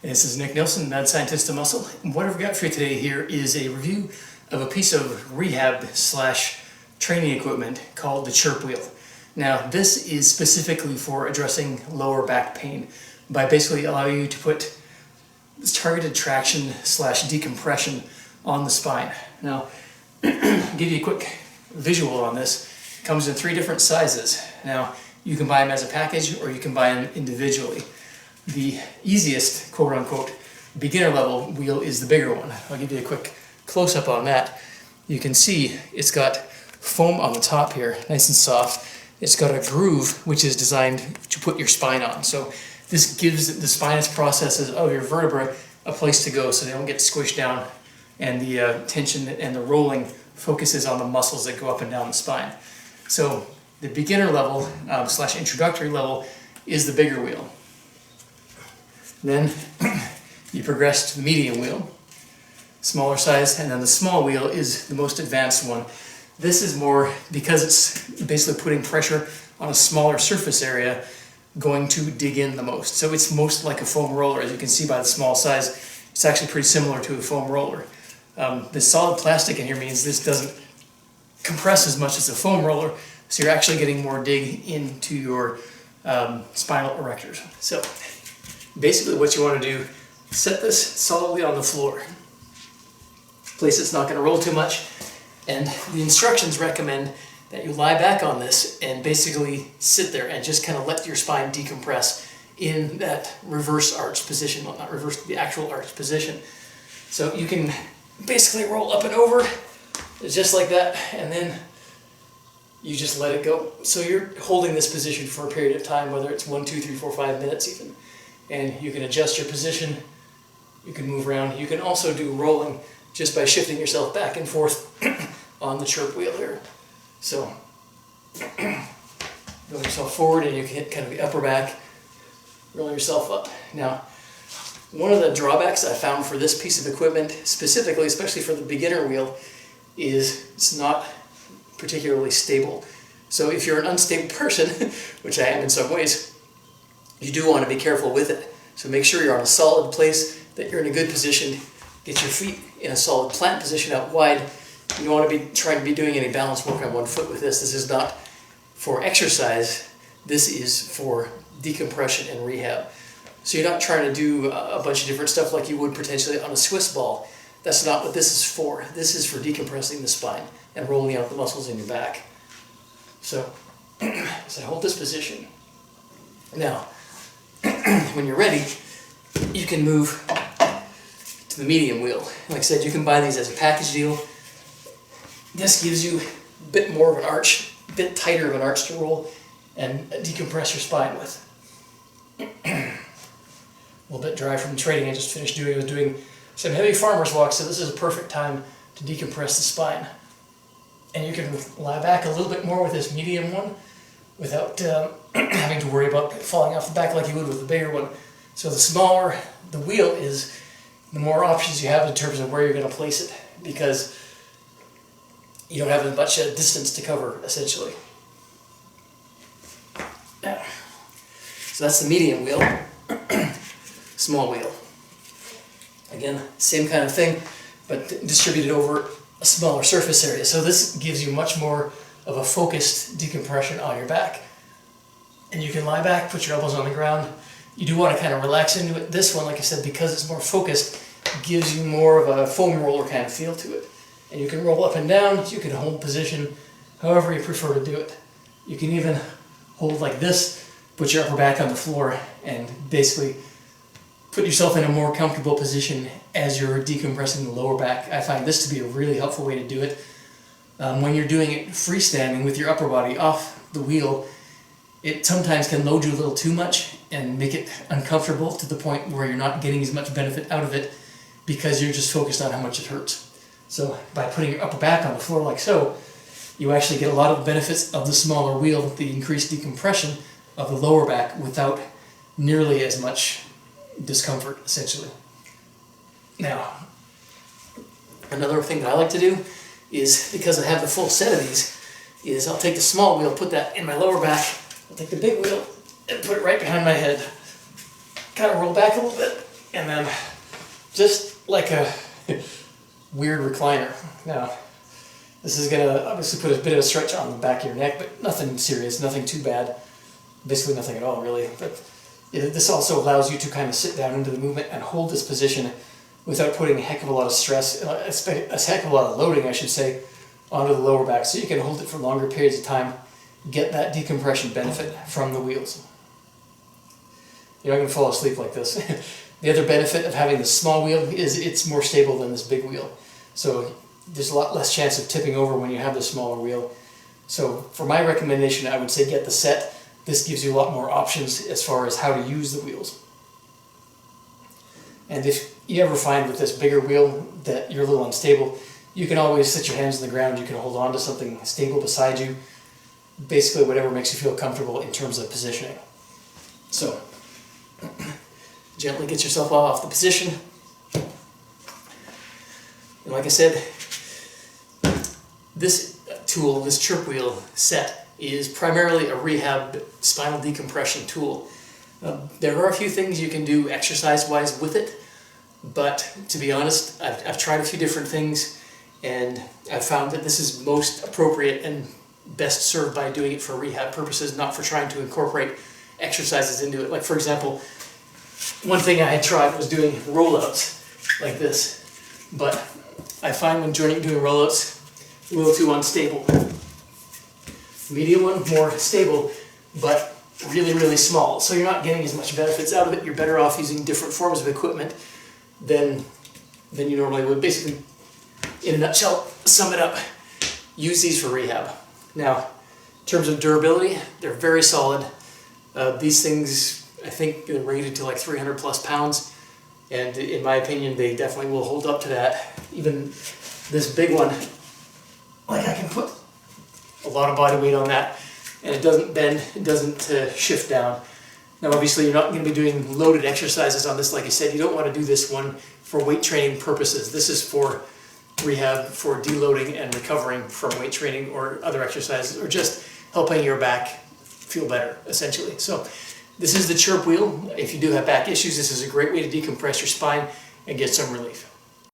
This is Nick Nilsson, Mad Scientist of Muscle. And what I've got for you today here is a review of a piece of rehab / training equipment called the Chirp Wheel. Now, this is specifically for addressing lower back pain by basically allowing you to put targeted traction / decompression on the spine. Now, I'll give you a quick visual on this. It comes in 3 different sizes. Now, you can buy them as a package or you can buy them individually. The easiest, quote-unquote, beginner level wheel is the bigger one. I'll give you a quick close-up on that. You can see it's got foam on the top here, nice and soft. It's got a groove which is designed to put your spine on. So this gives the spinous processes of your vertebrae a place to go so they don't get squished down, and the tension and the rolling focuses on the muscles that go up and down the spine. So the beginner level / introductory level is the bigger wheel. Then you progress to the medium wheel, smaller size, and then the small wheel is the most advanced one. This is more, because it's basically putting pressure on a smaller surface area, going to dig in the most. So it's most like a foam roller. As you can see by the small size, it's actually pretty similar to a foam roller. The solid plastic in here means this doesn't compress as much as a foam roller, so you're actually getting more dig into your spinal erectors. So basically what you want to do, set this solidly on the floor. Place it's not going to roll too much, and the instructions recommend that you lie back on this and basically sit there and just kind of let your spine decompress in that reverse arch position. Well, not reverse, the actual arch position. So you can basically roll up and over just like that, and then you just let it go. So you're holding this position for a period of time, whether it's 1, 2, 3, 4, 5 minutes even. And you can adjust your position, you can move around. You can also do rolling just by shifting yourself back and forth on the Chirp Wheel here. So, roll yourself forward and you can hit kind of the upper back, roll yourself up. Now, one of the drawbacks I found for this piece of equipment, specifically, especially for the beginner wheel, is it's not particularly stable. So if you're an unstable person, which I am in some ways, you do want to be careful with it. So make sure you're on a solid place, that you're in a good position. Get your feet in a solid plant position out wide. You don't want to be trying to be doing any balance work on one foot with this. This is not for exercise. This is for decompression and rehab. So you're not trying to do a bunch of different stuff like you would potentially on a Swiss ball. That's not what this is for. This is for decompressing the spine and rolling out the muscles in your back. So, so hold this position. Now, when you're ready, you can move to the medium wheel. Like I said, you can buy these as a package deal. This gives you a bit more of an arch, a bit tighter of an arch to roll and decompress your spine with. A little bit dry from the training I just finished doing. I was doing some heavy farmer's walks, so this is a perfect time to decompress the spine. And you can lie back a little bit more with this medium one without having to worry about falling off the back like you would with the bigger one. So the smaller the wheel is, the more options you have in terms of where you're going to place it, because you don't have as much distance to cover, essentially. So that's the medium wheel. Small wheel. Again, same kind of thing, but distributed over a smaller surface area. So this gives you much more of a focused decompression on your back. And you can lie back, put your elbows on the ground. You do want to kind of relax into it. This one, like I said, because it's more focused, gives you more of a foam roller kind of feel to it. And you can roll up and down, you can hold position however you prefer to do it. You can even hold like this, put your upper back on the floor, and basically put yourself in a more comfortable position as you're decompressing the lower back. I find this to be a really helpful way to do it. When you're doing it freestanding with your upper body off the wheel, it sometimes can load you a little too much and make it uncomfortable to the point where you're not getting as much benefit out of it because you're just focused on how much it hurts. So by putting your upper back on the floor like so, you actually get a lot of the benefits of the smaller wheel, the increased decompression of the lower back without nearly as much discomfort, essentially. Now, another thing that I like to do is, because I have the full set of these, is I'll take the small wheel, put that in my lower back, I'll take the big wheel and put it right behind my head. Kind of roll back a little bit, and then just like a weird recliner. Now, this is going to obviously put a bit of a stretch on the back of your neck, but nothing serious, nothing too bad. Basically nothing at all, really. But this also allows you to kind of sit down into the movement and hold this position without putting a heck of a lot of stress, a heck of a lot of loading, I should say, onto the lower back. So you can hold it for longer periods of time, get that decompression benefit from the wheels. You're not going to fall asleep like this. The other benefit of having this small wheel is it's more stable than this big wheel. So there's a lot less chance of tipping over when you have the smaller wheel. So for my recommendation, I would say get the set. This gives you a lot more options as far as how to use the wheels. And if you ever find with this bigger wheel that you're a little unstable, you can always set your hands on the ground. You can hold on to something stable beside you. Basically whatever makes you feel comfortable in terms of positioning. So gently get yourself off the position. And like I said, this tool, this Chirp Wheel set, is primarily a rehab spinal decompression tool. There are a few things you can do exercise-wise with it, but to be honest, I've tried a few different things, and I've found that this is most appropriate and best served by doing it for rehab purposes, not for trying to incorporate exercises into it. Like, for example, one thing I had tried was doing rollouts like this, but I find when doing rollouts a little too unstable. Medium one, more stable, but really, really small. So you're not getting as much benefits out of it. You're better off using different forms of equipment than you normally would. Basically, in a nutshell, sum it up, use these for rehab. Now, in terms of durability, they're very solid. These things, I think, they're rated to like 300 plus pounds, and in my opinion, they definitely will hold up to that. Even this big one, like, I can put a lot of body weight on that, and it doesn't bend, it doesn't shift down. Now obviously you're not going to be doing loaded exercises on this. Like I said, you don't want to do this one for weight training purposes. This is for rehab, for deloading and recovering from weight training or other exercises, or just helping your back feel better, essentially. So this is the Chirp Wheel. If you do have back issues, this is a great way to decompress your spine and get some relief.